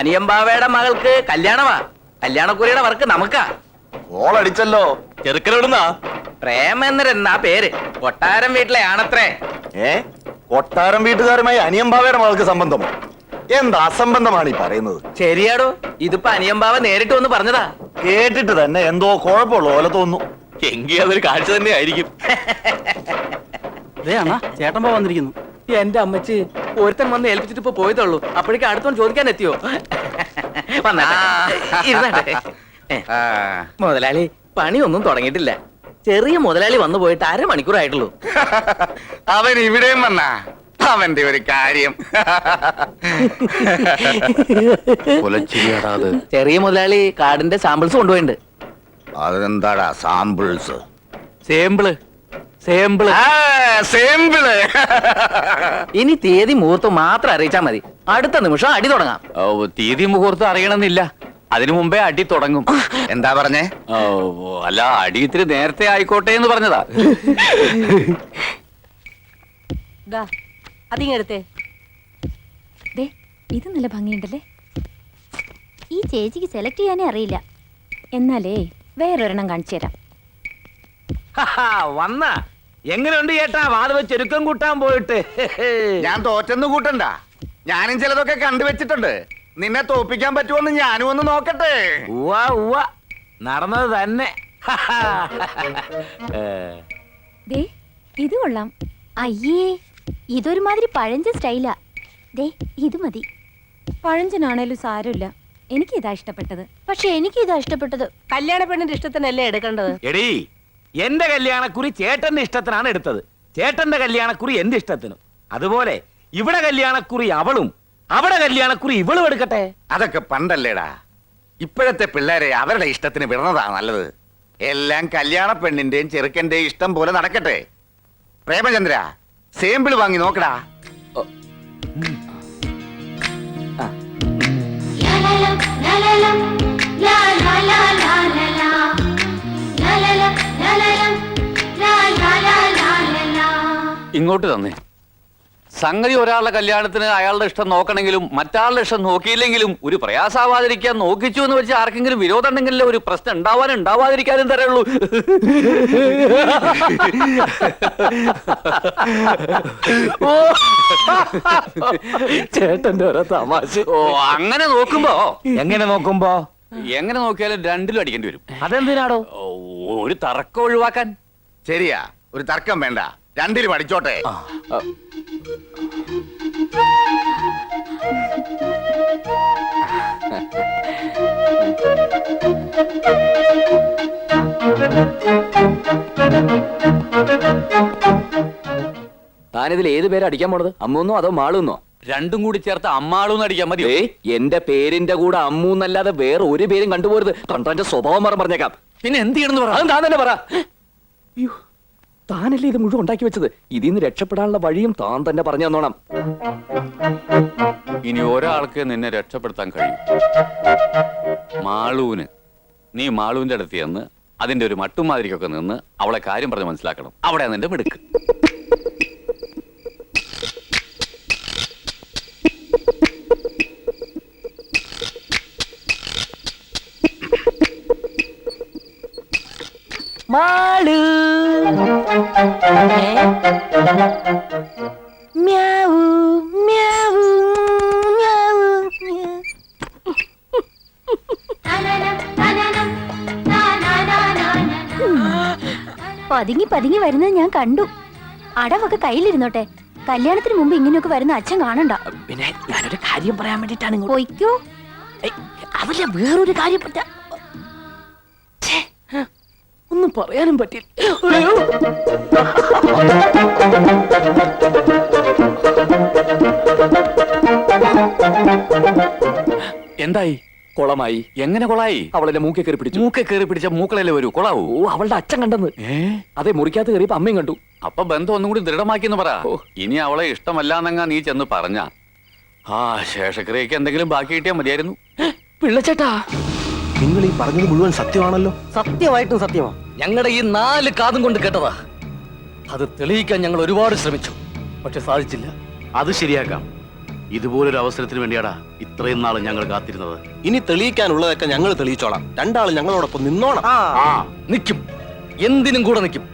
അനിയമ്പാവയുടെ മകൾക്ക് കല്യാണമാ. കല്യാണക്കുറിയുടെ വർക്ക് നമുക്കാ. ഓളടിച്ചല്ലോ. ചെറുക്കനെവിടുന്നാ? പ്രേമേന്ദ്രൻ പേര്. കൊട്ടാരം വീട്ടിലെ ആണത്രേ. കൊട്ടാരം വീട്ടുകാരുമായി അനിയമ്പാവയുടെ മകൾക്ക് സംബന്ധമോ? എന്താ അസംബന്ധമാണ് ഈ പറയുന്നത്? ശരിയാടോ, ഇതിപ്പോ അനിയമ്പാവ നേരിട്ട് വന്ന് പറഞ്ഞതാ. കേട്ടിട്ട് തന്നെ എന്തോ കുഴപ്പമുള്ള പോലെ തോന്നുന്നു. എങ്കിൽ അതൊരു കാഴ്ച തന്നെ ആയിരിക്കും. ചേട്ടൻ വന്നിരിക്കുന്നു. എന്റെ അമ്മച്ചി, ഒരുത്തൻ വന്ന് ഏൽപ്പിച്ചിട്ട് ഇപ്പൊ പോയതുള്ളൂ. അപ്പോഴേക്കും അടുത്തവൻ ചോദിക്കാൻ എത്തിയോ? മുതലാളി, പണിയൊന്നും തുടങ്ങിയിട്ടില്ല. ചെറിയ മുതലാളി വന്നു പോയിട്ട് 1/2 മണിക്കൂറായിട്ടുള്ളൂ. അവൻ ഇവിടെയും വന്നാ അവന്റെ ഒരു കാര്യം. ചെറിയ മുതലാളി കാർഡിന്റെ സാമ്പിൾസ് കൊണ്ടുപോയിണ്ട്. അതെന്താടാ സാമ്പിൾസ്? Sample sample. ഇനി തീയതി മുഹൂർത്തം മാത്രം അറിയിച്ചാ മതി. അടുത്ത നിമിഷം അടി തുടങ്ങാം. തീയതി മുഹൂർത്തം അറിയണമെന്നില്ല, അതിനു മുമ്പേ അടി തുടങ്ങും. എന്താ പറഞ്ഞേ? അല്ല, അടി ഇത്തിരി നേരത്തെ ആയിക്കോട്ടെ എന്ന് പറഞ്ഞതാ. അതിങ്ങടുത്തേ. ഇത് നല്ല ഭംഗിയുണ്ടല്ലേ. ഈ ചേച്ചിക്ക് സെലക്ട് ചെയ്യാനേ അറിയില്ല. എന്നാലേ വേറൊരെണ്ണം കാണിച്ചു തരാം. വന്ന എങ്ങനെയുണ്ട് ചേട്ടാ? വാത് വെച്ച് ചെരുക്കം കൂട്ടാൻ പോയിട്ട്. ഞാൻ തോറ്റെന്ന് കൂട്ടണ്ട, ഞാനും ചിലതൊക്കെ കണ്ടുവച്ചിട്ടുണ്ട്. നിന്നെ തോപ്പിക്കാൻ പറ്റുമോന്ന് ഞാനും ഒന്ന് നോക്കട്ടെ. നടന്നത് തന്നെ. ഇത് കൊള്ളാം. അയ്യേ, ഇതൊരുമാതിരി പഴഞ്ചൻ സ്റ്റൈലാ. ഇത് മതി. പഴഞ്ചനാണേലും സാരമില്ല, എനിക്ക് ഇതാ ഇഷ്ടപ്പെട്ടത്. പക്ഷെ എനിക്ക് ഇതാ ഇഷ്ടപ്പെട്ടത്. കല്യാണ പെണ്ണിന്റെ ഇഷ്ടത്തിനല്ലേ എടുക്കേണ്ടത്? എടീ, എന്റെ കല്യാണക്കുറി ചേട്ടന്റെ ഇഷ്ടത്തിനാണ് എടുത്തത്. ചേട്ടന്റെ കല്യാണക്കുറി എന്റെ ഇഷ്ടത്തിനും. അതുപോലെ ഇവിടെ കല്യാണക്കുറി അവളും, അവിടെ കല്യാണക്കുറി ഇവളും എടുക്കട്ടെ. അതൊക്കെ പണ്ടല്ലേടാ. ഇപ്പോഴത്തെ പിള്ളേരെ അവരുടെ ഇഷ്ടത്തിന് വിടുന്നതാ നല്ലത്. എല്ലാം കല്യാണ പെണ്ണിന്റെയും ചെറുക്കന്റെയും ഇഷ്ടം പോലെ നടക്കട്ടെ. പ്രേമചന്ദ്ര, സാമ്പിൾ വാങ്ങി നോക്കടാ. ഇങ്ങോട്ട് തന്നെ. സംഗതി ഒരാളുടെ കല്യാണത്തിന് അയാളുടെ ഇഷ്ടം നോക്കണമെങ്കിലും മറ്റാളുടെ ഇഷ്ടം നോക്കിയില്ലെങ്കിലും ഒരു പ്രയാസാവാതിരിക്കാൻ നോക്കിച്ചു എന്ന് വെച്ച് ആർക്കെങ്കിലും വിരോധം ഉണ്ടെങ്കിലേ ഒരു പ്രശ്നം ഉണ്ടാവാതിരിക്കാനും തരുള്ളൂ. ചേട്ടന്റെ ഓരോ തമാശ. അങ്ങനെ നോക്കുമ്പോ എങ്ങനെ നോക്കിയാലും രണ്ടിലും അടിക്കേണ്ടി വരും. അതെന്തിനാടോ? ഒരു തർക്കം ഒഴിവാക്കാൻ. ശരിയാ, ഒരു തർക്കം വേണ്ട, രണ്ടിലും അടിച്ചോട്ടെ. താനിതിൽ ഏത് പേര് അടിക്കാൻ പോണത്? അമ്മൂന്നോ അതോ മാളൂന്നോ? രണ്ടും കൂടി ചേർത്ത് അമ്മാളൂന്ന് അടിക്കാൻ മതി. എന്റെ പേരിന്റെ കൂടെ അമ്മൂന്നല്ലാതെ വേറെ ഒരു പേരും കണ്ടുപോരുത്. കണ്ടന്റെ സ്വഭാവം പറഞ്ഞേക്കാം. പിന്നെ എന്ത് ചെയ്യണമെന്ന് പറ. താൻ തന്നെ പറ. താനല്ലേ ഇത് മുഴുവൻ ഉണ്ടാക്കി വെച്ചത്. ഇതിൽ നിന്ന് രക്ഷപ്പെടാനുള്ള വഴിയും താൻ തന്നെ പറഞ്ഞു തന്നോണം. ഇനി ഒരാൾക്ക് നിന്നെ രക്ഷപ്പെടുത്താൻ കഴിയും. മാളൂന്. നീ മാളൂവിന്റെ അടുത്ത് ചെന്ന് അതിന്റെ ഒരു മട്ടുമാതിരിക്കൊക്കെ നിന്ന് അവളെ കാര്യം പറഞ്ഞ് മനസ്സിലാക്കണം. അവിടെ നിന്റെ മിടുക്ക്. മാളു മ്യാവൂ മ്യാവൂ മ്യാവൂ. പതുങ്ങി പതുങ്ങി വരുന്നത് ഞാൻ കണ്ടു. അടവൊക്കെ കയ്യിലിരുന്നോട്ടെ. കല്യാണത്തിന് മുമ്പ് ഇങ്ങനെയൊക്കെ വരുന്ന അച്ഛൻ കാണണ്ട. പിന്നെ ഞാനൊരു കാര്യം പറയാൻ വേണ്ടിട്ടാണ്. പോയിക്കോ. അതല്ല, വേറൊരു കാര്യം പറ്റാ. ഒന്നും പറയാനും പറ്റില്ല. എന്തായി? കൊളമായി. എങ്ങനെ കൊളായി? അവളെന്റെ മൂക്കെ കയറി പിടിച്ചു. മൂക്കെ കയറി പിടിച്ച മൂക്കളല്ലേ വരൂ. കൊളാവൂ. അവളുടെ അച്ഛൻ കണ്ടെന്ന്. അതെ, മുറിക്കകത്ത് കയറിയപ്പോ അമ്മയും കണ്ടു. അപ്പൊ ബന്ധം ഒന്നും കൂടി ദൃഢമാക്കിന്ന് പറ. ഇനി അവളെ ഇഷ്ടമല്ലാന്നെങ്ങാ നീ ചെന്ന് പറഞ്ഞ ശേഷക്രിയക്ക് എന്തെങ്കിലും ബാക്കി കിട്ടിയാൽ മതിയായിരുന്നു. പിള്ളച്ചേട്ടാ, നിങ്ങൾ ഈ പറഞ്ഞത് മുഴുവൻ സത്യമാണല്ലോ? സത്യമായിട്ടും സത്യമാ. ഞങ്ങളുടെ ഈ 4 കാതും കൊണ്ട് കേട്ടതാ. അത് തെളിയിക്കാൻ ഞങ്ങൾ ഒരുപാട് ശ്രമിച്ചു, പക്ഷെ സാധിച്ചില്ല. അത് ശരിയാക്കാം. ഇതുപോലൊരു അവസരത്തിന് വേണ്ടിയാടാ ഇത്രയും നാൾ ഞങ്ങൾ കാത്തിരുന്നത്. ഇനി തെളിയിക്കാനുള്ളതൊക്കെ ഞങ്ങൾ തെളിയിച്ചോളാം. രണ്ടാളും ഞങ്ങളോടൊപ്പം നിന്നോണം. നിൽക്കും, എന്തിനും കൂടെ നിൽക്കും.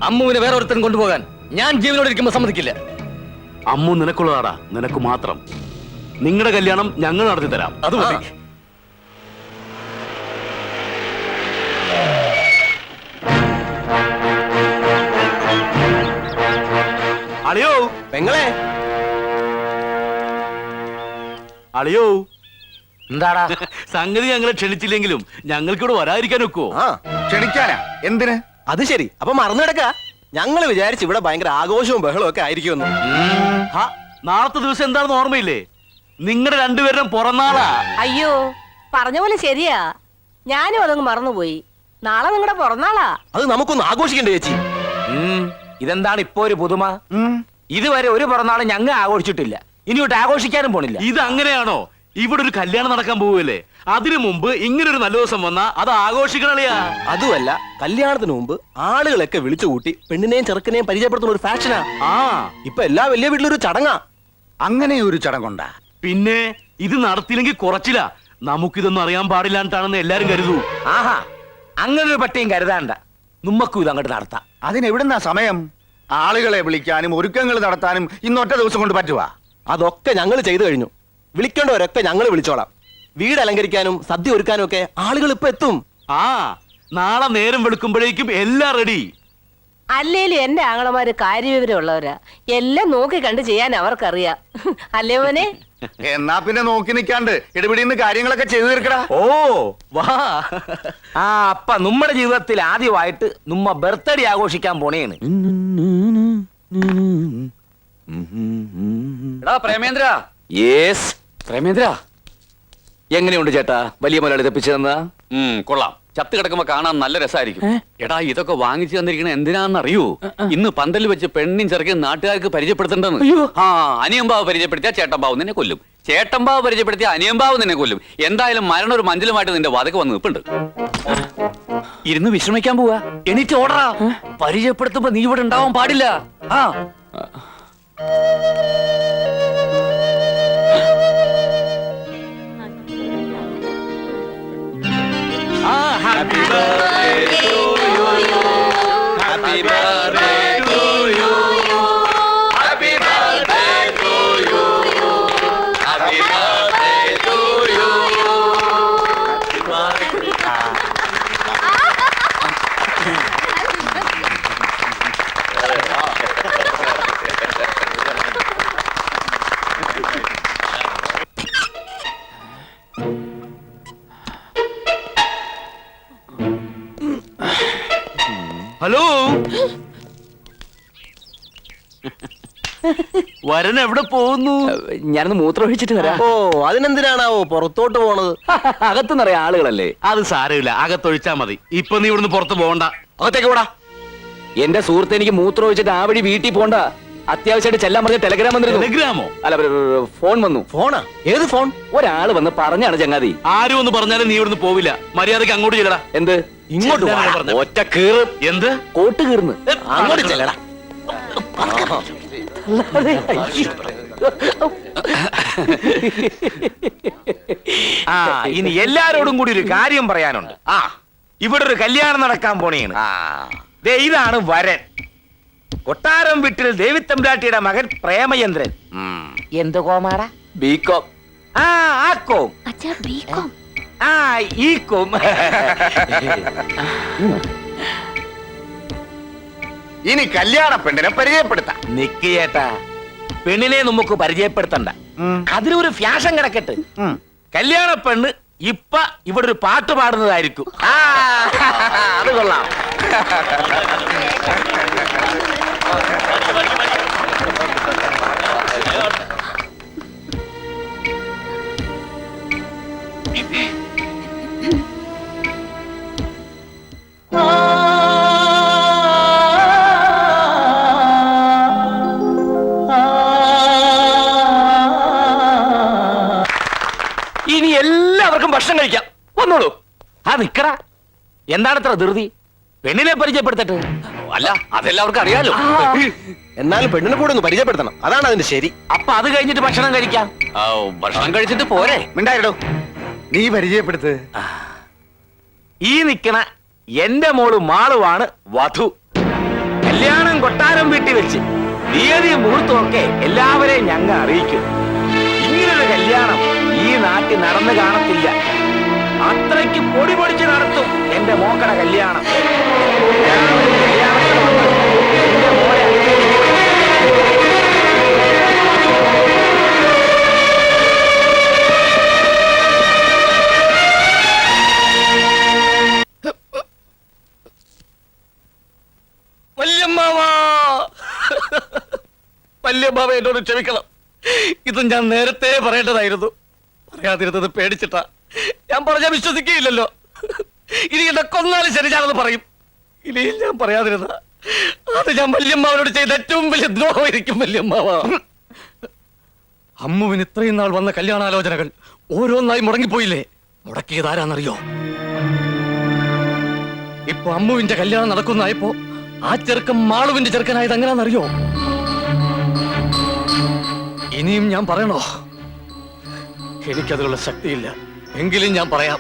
അമ്മുവിനെ വേറെ ഒരുത്തൻ കൊണ്ടുപോകാൻ ഞാൻ ജീവനോട് ഇരിക്കുമ്പോ സമ്മതിക്കില്ല. അമ്മു നിനക്കുള്ളതാടാ, നിനക്ക് മാത്രം. നിങ്ങളുടെ കല്യാണം ഞങ്ങൾ നടത്തി തരാം. അത് മതി. അളിയോ പെങ്ങളെ, അളിയോ, എന്താടാ സംഗതി ഞങ്ങളെ ക്ഷണിച്ചില്ലെങ്കിലും ഞങ്ങൾക്കിവിടെ വരാതിരിക്കാൻ ഒക്കുവോ? ആ ക്ഷണിക്കാനാ? എന്തിന്? അത് ശരി. അപ്പൊ മറന്നു കിടക്ക. ഞങ്ങൾ വിചാരിച്ചു ഇവിടെ ഭയങ്കര ആഘോഷവും ബഹളവും ഒക്കെ ആയിരിക്കുമെന്ന്. ഹാ, നാളത്തെ ദിവസം എന്താണെന്ന് ഓർമ്മയില്ലേ? നിങ്ങളുടെ രണ്ടുപേരും പുറന്നാളാ. അയ്യോ, പറഞ്ഞ പോലെ ശരിയാ. ഞാനും അതങ്ങ് മറന്നുപോയി. നാളെ നിങ്ങളുടെ പിറന്നാളാ. അത് നമുക്കൊന്ന് ആഘോഷിക്കണ്ടേ ചേച്ചി? ഇതെന്താണ് ഇപ്പൊ ഒരു പുതുമ? ഇതുവരെ ഒരു പിറന്നാളും ഞങ്ങൾ ആഘോഷിച്ചിട്ടില്ല, ഇനിയോട്ട് ആഘോഷിക്കാനും പോണില്ല. ഇത് അങ്ങനെയാണോ? ഇവിടെ ഒരു കല്യാണം നടക്കാൻ പോവുകയല്ലേ, അതിനു മുമ്പ് ഇങ്ങനൊരു നല്ല ദിവസം വന്നാ അത് ആഘോഷിക്കണളിയാ. അതുമല്ല, കല്യാണത്തിന് മുമ്പ് ആളുകളൊക്കെ വിളിച്ചു കൂട്ടി പെണ്ണിനെയും ചെറുക്കനെയും പരിചയപ്പെടുത്തുന്ന ഒരു ഫാഷനാ. ആ, ഇപ്പൊ എല്ലാ വലിയ വീട്ടിലൊരു ചടങ്ങാ. അങ്ങനെ ഒരു ചടങ്ങുണ്ടാ? പിന്നെ ഇത് നടത്തിയില്ലെങ്കിൽ കുറച്ചില്ല. നമുക്കിതൊന്നും അറിയാൻ പാടില്ലാണ്ടാണെന്ന് എല്ലാരും കരുതൂ. ആഹാ, അങ്ങനെ ഒരു പട്ടിയും കരുതാണ്ട. നമ്മക്കും ഇത് അങ്ങോട്ട് നടത്താം. അതിനെവിടുന്നാ സമയം? ആളുകളെ വിളിക്കാനും ഒരുക്കങ്ങൾ നടത്താനും ഇന്നൊറ്റ ദിവസം കൊണ്ട് പറ്റുവാ? അതൊക്കെ ഞങ്ങൾ ചെയ്തു കഴിഞ്ഞു. വിളിക്കേണ്ടവരൊക്കെ ഞങ്ങൾ വിളിച്ചോളാം. വീട് അലങ്കരിക്കാനും സദ്യ ഒരുക്കാനും ഒക്കെ ആളുകൾ ഇപ്പൊ എത്തും. ആ, നാളെ നേരം വെളുക്കുമ്പോഴേക്കും എല്ലാം റെഡി. അല്ലേലും എന്റെ ആങ്ങളമാര് കാര്യവിവരമുള്ളവരാ. എല്ലാം നോക്കി കണ്ട് ചെയ്യാൻ അവർക്കറിയാം. അല്ലേ മോനെ? എന്നാ പിന്നെ നോക്കി നിൽക്കാണ്ട് ഇടപെടിന്ന് കാര്യങ്ങളൊക്കെ ചെയ്തു തീർക്കടാ. ഓ വാ. ആ, അപ്പ നമ്മുടെ ജീവിതത്തിൽ ആദ്യമായിട്ട് നമ്മ ബർത്ത്ഡേ ആഘോഷിക്കാൻ പോണേണ്. എടാ പ്രേമേന്ദ്ര. യെസ്. പ്രേമേന്ദ്ര, എങ്ങനെയുണ്ട് ചേട്ടാ വലിയ മുതലാളി തപ്പിച്ചു തന്ന? കൊള്ളാം. ചത്ത് കിടക്കുമ്പോ കാണാൻ നല്ല രസമായിരിക്കും. എടാ, ഇതൊക്കെ വാങ്ങിച്ചു തന്നിരിക്കണ എന്തിനാന്ന് അറിയൂ? ഇന്ന് പന്തൽ വെച്ച് പെണ്ണിൻ ചെറുക്കൻ നാട്ടുകാർക്ക് പരിചയപ്പെടുത്തേണ്ടെന്ന്. ആ, അനിയമ്പാവ് പരിചയപ്പെടുത്തിയ ചേട്ടമ്പാവ് നിന്നെ കൊല്ലും, ചേട്ടമ്പാവ് പരിചയപ്പെടുത്തിയ അനിയമ്പാവ് നിന്നെ കൊല്ലും. എന്തായാലും മരണം ഒരു മഞ്ചലുമായിട്ട് നിന്റെ വാതക വന്ന് നിൽപ്പുണ്ട്. ഇരുന്ന് വിശ്രമിക്കാൻ പോവാ. എണീറ്റ് ഓടറാ. പരിചയപ്പെടുത്തുമ്പോ നീ ഇവിടെ ഉണ്ടാവാൻ പാടില്ല. ആ, happy birthday to you. Happy birthday to you. Happy birthday to you. Happy birthday to you. Hello, വരൻ എവിടെ പോകുന്നു? ഞാനൊന്ന് മൂത്രം ഒഴിച്ചിട്ട് വരാം. ഓ, അതിനെന്തിനാണാവോ പുറത്തോട്ട് പോണത്? അകത്തുനിന്നറിയാം ആളുകളല്ലേ. അത് സാരമില്ല, അകത്തൊഴിച്ചാ മതി. ഇപ്പൊ നീ ഇവിടുന്ന് പുറത്ത് പോകണ്ട. അകത്തേക്ക് പോടാ. എന്റെ സുഹൃത്ത് എനിക്ക് മൂത്രം ഒഴിച്ചിട്ട് ആ വഴി വീട്ടിൽ പോണ്ട. അത്യാവശ്യമായിട്ട് ചെല്ലാൻ പറഞ്ഞ ടെലഗ്രാം വന്നിരുന്നു. ടെലഗ്രാമോ? അല്ല, ഫോൺ വന്നു. ഫോണാ? ഏത് ഫോൺ? ഒരാള് വന്ന് പറഞ്ഞാണ് ചങ്ങാതി. ആരും ഒന്ന് പറഞ്ഞാലും നീ ഇവിടുന്ന് പോവില്ല. മര്യാദക്ക് അങ്ങോട്ട് ചെല്ലടാ. എന്ത്? ഇങ്ങോട്ട് ചെല്ലാനാ വാ. പറഞ്ഞത്. ഒറ്റ കീറ്. എന്ത്? കോട്ട് കീർന്ന്. അങ്ങോട്ട് ചെല്ലടാ. ആ, ഇനി എല്ലാരോടും കൂടി ഒരു കാര്യം പറയാനുണ്ട്. ആ, ഇവിടെ ഒരു കല്യാണം നടക്കാൻ പോണേണ്. ആ, ദേ ഇതാണ് വരൻ. കൊട്ടാരം വീട്ടിൽ ദേവിത്തമ്പ്രാട്ടിയുടെ മകൻ പ്രേമചന്ദ്രൻ. ഉം. എന്ത് കോമാടാ? ബികോം. ആ, ആക്കോം. അച്ഛാ ബീകോം. ആ, ഈക്കോം. ഇനി കല്യാണ പെണ്ണിനെ പരിചയപ്പെടുത്താം. നിക്ക് ചേട്ടാ, പെണ്ണിനെ നമുക്ക് പരിചയപ്പെടുത്തണ്ട. അതിനൊരു ഫ്യാഷൻ കിടക്കട്ടെ. കല്യാണ പെണ്ണ് ഇപ്പ ഇവിടെ ഒരു പാട്ട് പാടുന്നതായിരിക്കും. ആ, അത് കൊള്ളാം. ഇനി എല്ലാവർക്കും ഭക്ഷണം കഴിക്കാം. വന്നോളൂ. ആ, നിക്കടാ. എന്താണ് ഇത്ര ധൃതി? പെണ്ണിനെ പരിചയപ്പെടുത്തട്ടെ. അല്ല, അതെല്ലാവർക്കും അറിയാലോ. എന്നാലും പെണ്ണിനെ കൂടെ ഒന്ന് പരിചയപ്പെടുത്തണം, അതാണ് അതിന്റെ ശരി. അപ്പൊ അത് കഴിഞ്ഞിട്ട് ഭക്ഷണം കഴിക്കാം. ആ, ഭക്ഷണം കഴിച്ചിട്ട് പോരെ. മിണ്ടായിടോ, നീ പരിചയപ്പെടുത്ത്. ഈ നിക്കണ എന്റെ മോള് മാളുവാണ് വധു. കല്യാണം കൊട്ടാരം വീട്ടിൽ വെച്ച് തീയതി മുഹൂർത്തമൊക്കെ എല്ലാവരെയും ഞങ്ങൾ അറിയിക്കും. ഇങ്ങനൊരു കല്യാണം ഈ നാട്ടിൽ നടന്നു കാണത്തില്ല. അത്രയ്ക്ക് പൊടി പൊടിച്ച് നടത്തും എന്റെ മോക്കട കല്യാണം. എല്ലാവരും കല്യാണത്തിന് വന്ന് എന്റെ മോളെ അനുഗ്രഹിക്കണം. വല്യമ്മാവ എന്നോട് ക്ഷമിക്കണം. ഇത് ഞാൻ നേരത്തെ പറയേണ്ടതായിരുന്നു. പറയാതിരുന്നത് പേടിച്ചിട്ടാ. ഞാൻ പറഞ്ഞാൽ വിശ്വസിക്കുകയില്ലല്ലോ. ഇനി എന്നെ കൊന്നാലും ശരി ഞാനത് പറയും. ഇനിയും ഞാൻ പറയാതിരുന്ന അത് ഞാൻ വല്യമ്മാവനോട് ചെയ്ത ഏറ്റവും വലിയ ദ്രോഹമായിരിക്കും. വല്യമ്മാവ, അമ്മുവിന് ഇത്രയും നാൾ വന്ന കല്യാണാലോചനകൾ ഓരോന്നായി മുടങ്ങിപ്പോയില്ലേ? മുടക്കിയത് ആരാന്നറിയോ? ഇപ്പൊ അമ്മുവിന്റെ കല്യാണം നടക്കുന്നതായപ്പോ ആ ചെറുക്കൻ മാളുവിന്റെ ചെറുക്കനായത് എങ്ങനെയാണെന്നറിയോ? ഇനിയും ഞാൻ പറയണോ? എനിക്കതിനുള്ള ശക്തിയില്ല. എങ്കിലും ഞാൻ പറയാം.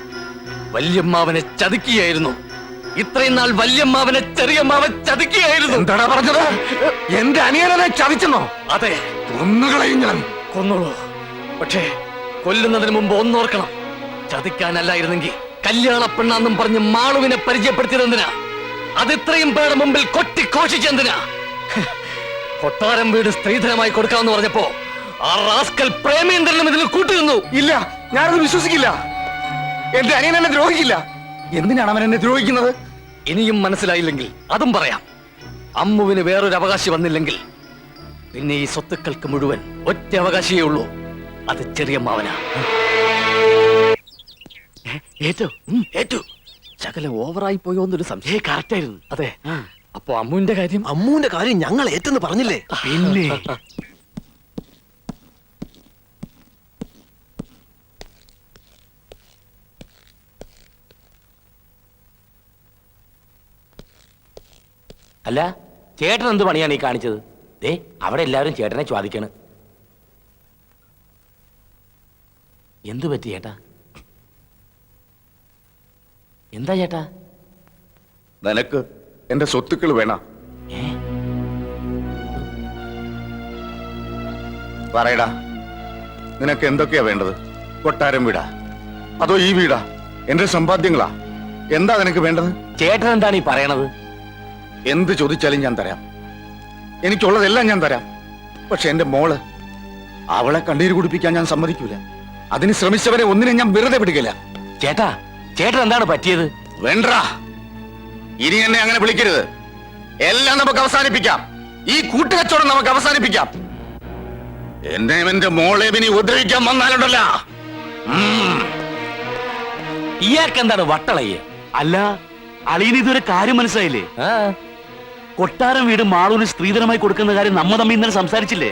വല്യമ്മാവനെ ചതിക്കുകയായിരുന്നു. ഇത്രയും നാൾ വല്യമ്മാവനെ ചെറിയമ്മാവൻ ചതിക്കുകയായിരുന്നു. എന്താടാ പറഞ്ഞത്? എന്റെ അനിയനെ ചതിച്ചെന്നോ? അതെ, കൊന്നുകളയും ഞാൻ. കൊന്നോളൂ. പക്ഷേ കൊല്ലുന്നതിന് മുമ്പ് ഒന്നോർക്കണം. ചതിക്കാനല്ലായിരുന്നെങ്കിൽ കല്യാണ പെണ്ണാന്നും പറഞ്ഞ് മാളുവിനെ പരിചയപ്പെടുത്തിയതെന്തിനാ? അത് ഇത്രയും പേരുടെ മുമ്പിൽ കൊട്ടിഘോഷിച്ചെന്തിനാ? കൊട്ടാരം വീട് സ്ത്രീധനമായി കൊടുക്കാമെന്ന് പറഞ്ഞപ്പോ ആ റാസ്കൽ പ്രേമേന്ദ്രനും ഇതിൽ കൂട്ടുനിന്നു. ഇല്ല, ഞാനത് വിശ്വസിക്കില്ല. എന്റെ അനിയൻ എന്നെ ദ്രോഹിക്കില്ല. എന്തിനാണ് അവൻ എന്നെ ദ്രോഹിക്കുന്നത്? ഇനിയും മനസ്സിലായില്ലെങ്കിൽ അതും പറയാം. അമ്മുവിന് വേറൊരു അവകാശി വന്നില്ലെങ്കിൽ പിന്നെ ഈ സ്വത്തുക്കൾക്ക് മുഴുവൻ ഒറ്റ അവകാശിയേ ഉള്ളൂ. അത് ചെറിയമ്മാവനാ. ഏറ്റു ഏറ്റു ശകലം ഓവറായി പോയോന്നൊരു സംശയം. കറക്റ്റായിരുന്നു. അതെ. അപ്പൊ അമ്മുവിന്റെ കാര്യം ഞങ്ങൾ ഏറ്റെന്ന് പറഞ്ഞില്ലേ? പിന്നെ അല്ല, ചേട്ടൻ എന്ത് പണിയാണ് ഈ കാണിച്ചത്? ദേ അവിടെ എല്ലാവരും ചേട്ടനെ ചോദിക്കണ്. എന്തു പറ്റി ചേട്ടാ? എന്താ ചേട്ടാ? നിനക്ക് എന്റെ സ്വത്തുക്കൾ വേണം. ഏ? പറയടാ, നിനക്ക് എന്തൊക്കെയാ വേണ്ടത്? കൊട്ടാരം വീടാ, അതോ ഈ വീടാ? എന്റെ സമ്പാദ്യങ്ങളാ? എന്താ നിനക്ക് വേണ്ടത്? ചേട്ടൻ എന്താണ് ഈ പറയണത്? എന്ത് ചോദിച്ചാലും ഞാൻ തരാം. എനിക്കുള്ളതെല്ലാം ഞാൻ തരാം. പക്ഷെ എന്റെ മോള്, അവളെ കണ്ണീര് കുടിപ്പിക്കാൻ ഞാൻ സമ്മതിക്കൂല. അതിന് ശ്രമിച്ചവരെ ഒന്നിനും ഞാൻ വെറുതെ വിടുകയില്ല. ചേട്ടാ, ചേട്ടൻ എന്താണ് പറ്റിയത്? വേണ്ടാ, ഇനി എന്നെ അങ്ങനെ വിളിക്കരുത്. എല്ലാം നമുക്ക് അവസാനിപ്പിക്കാം. ഈ കൂട്ടുകച്ചവടം നമുക്ക് അവസാനിപ്പിക്കാം. എന്നെ എന്റെ മോളെ ഇനി ഉപദ്രവിക്കാൻ വന്നാലുണ്ടല്ല. ഇയാൾക്ക് എന്താണ് വട്ടളയ്യ? അല്ല, അളിയന് ഇതൊരു കാര്യം മനസ്സിലായില്ലേ? കൊട്ടാരം വീട് മാളൂന് സ്ത്രീധനമായി കൊടുക്കുന്ന കാര്യം നമ്മ തമ്മിൽ ഇന്നലെ സംസാരിച്ചില്ലേ?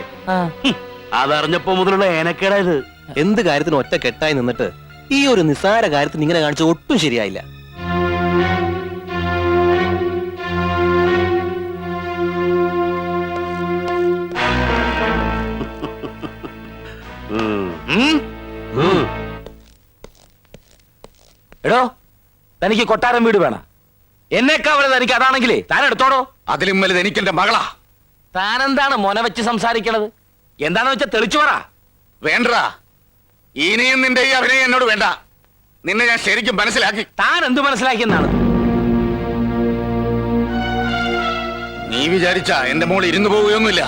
അതറിഞ്ഞപ്പോ മുതലുള്ള ഏനക്കേടായത്. എന്ത് കാര്യത്തിന് ഒറ്റ കെട്ടായി നിന്നിട്ട് ഈ ഒരു നിസ്സാര കാര്യത്തിന് ഇങ്ങനെ കാണിച്ച ഒട്ടും ശരിയായില്ല. എടോ, തനിക്ക് കൊട്ടാരം വീട് വേണം. എന്നേക്കാ വലുത് തനിക്ക് അതാണെങ്കിലേ താൻ എടുത്തോടോ. അതിലും വലുത് എനിക്ക് എന്റെ മകളാ. താനെന്താണ് മോനെ വെച്ച് സംസാരിക്കണത്? എന്താണെന്ന് വെച്ചാൽ തെളിച്ചു പറ. വേണ്ടാ, ഇനിയും നിന്റെ ഈ അഭിനയം എന്നോട് വേണ്ട. നിന്നെ ഞാൻ ശരിക്കും മനസ്സിലാക്കി. താൻ എന്ത് മനസ്സിലാക്കിയെന്നാണ്? നീ വിചാരിച്ച എന്റെ മോൾ ഇരുന്നു പോവുകയൊന്നുമില്ല.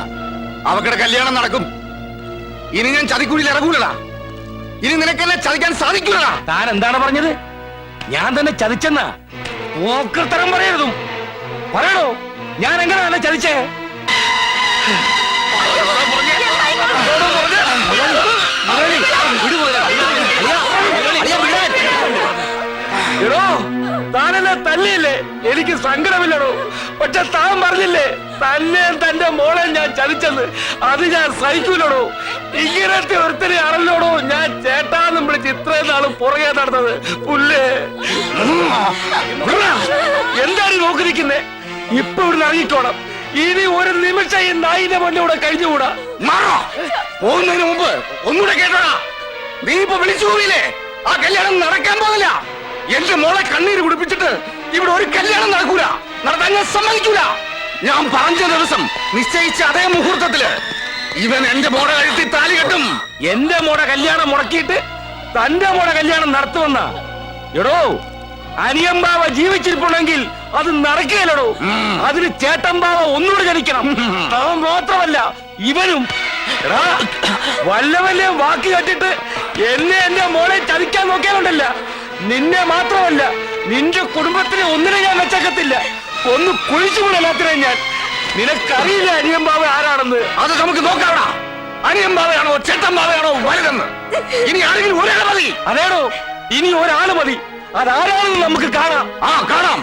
അവക്കടെ കല്യാണം നടക്കും. ഇനി ഞാൻ ചതിക്കുഴിയിൽ ഇറങ്ങൂലടാ. ഇനി നിനക്ക് എന്നെ ചതിക്കാൻ സാധിക്കൂലടാ. താൻ എന്താണ് പറഞ്ഞത്? ഞാൻ തന്നെ ചതിച്ചെന്ന ഓക്കത്തരം പറയരുതും. പറയണോ, ഞാൻ എങ്ങനെയാണ് ചതിച്ചേ? എടോ, താനെന്നെ തല്ലിയില്ലേ? എനിക്ക് സങ്കടമില്ലടോ. പക്ഷെ താൻ പറഞ്ഞില്ലേ തന്നെയും തന്റെ മോളെ ഞാൻ ചതിച്ചെന്ന്. അത് ഞാൻ സഹിക്കൂലടോ. ഇങ്ങനത്തെ ഒരുത്തനെ ആണല്ലോടോ ഞാൻ ചേട്ടാന്നും വിളിച്ച് ഇത്രയും നാളും പുറകെ നടന്നത്. പുല്ലേ, എന്താണ് നോക്കി നിൽക്കുന്നേ? ഇപ്പൊ ഇവിടുന്ന് ഇറങ്ങിക്കോണം. ഇനി ഒരു നിമിഷം ഈ നായിന്റെ മുന്നിലൂടെ കഴിഞ്ഞുകൂടാ. മാറോ പോകുന്നതിന് മുമ്പ് ഒന്നുകൂടെ കേട്ടോടാ. നീ ഇപ്പൊ വിളിച്ചു പോയില്ലേ, ആ കല്യാണം നടക്കാൻ പോകില്ല. എന്റെ മോളെ കണ്ണീര് കുടിപ്പിച്ചിട്ട് ഇവിടെ ഒരു കല്യാണം നടക്കൂല, നടത്താൻ ഞാൻ സമ്മതിക്കൂല. ഞാൻ പറഞ്ഞ ദിവസം നിശ്ചയിച്ച അതേ മുഹൂർത്തത്തില് ഇവൻ എന്റെ മോടെ കഴുത്തി താലി കെട്ടും. എന്റെ മോടെ കല്യാണം മുടക്കിയിട്ട് തന്റെ മോടെ കല്യാണം നടത്തുമെന്ന എടോ, അനിയമ്പാവ ജീവിച്ചിരിപ്പുണ്ടെങ്കിൽ അത് നടക്കുകയല്ലടോ. അതിന് ചേട്ടമ്പാവ ഒന്നുകൂടെ ജനിക്കണം. അവൻ മാത്രമല്ല ഇവനും. എടാ, വല്ല വാക്ക് കേട്ടിട്ട് എന്നെ എന്റെ മോളെ ചതിക്കാൻ നോക്കിയാലുണ്ടല്ല, നിന്നെ മാത്രമല്ല നിന്റെ കുടുംബത്തിനെ ഒന്നിനെ ഞാൻ വെച്ചേക്കത്തില്ല. ഒന്ന് കുഴിച്ചുകൂടല്ലാത്തിനെ ഞാൻ. നിനക്കറിയില്ല അനിയമ്പാവ ആരാണെന്ന്. അത് നമുക്ക് നോക്കാവടാ. അനിയമ്പാവയാണോ ചേട്ടമ്പാവയാണോ വലുതെന്ന് ഇനി ആരെങ്കിലും ഒരാൾ മതി. അതേടോ, ഇനി ഒരാള് മതി. അതാരാണെന്ന് നമുക്ക് കാണാം. കാണാം.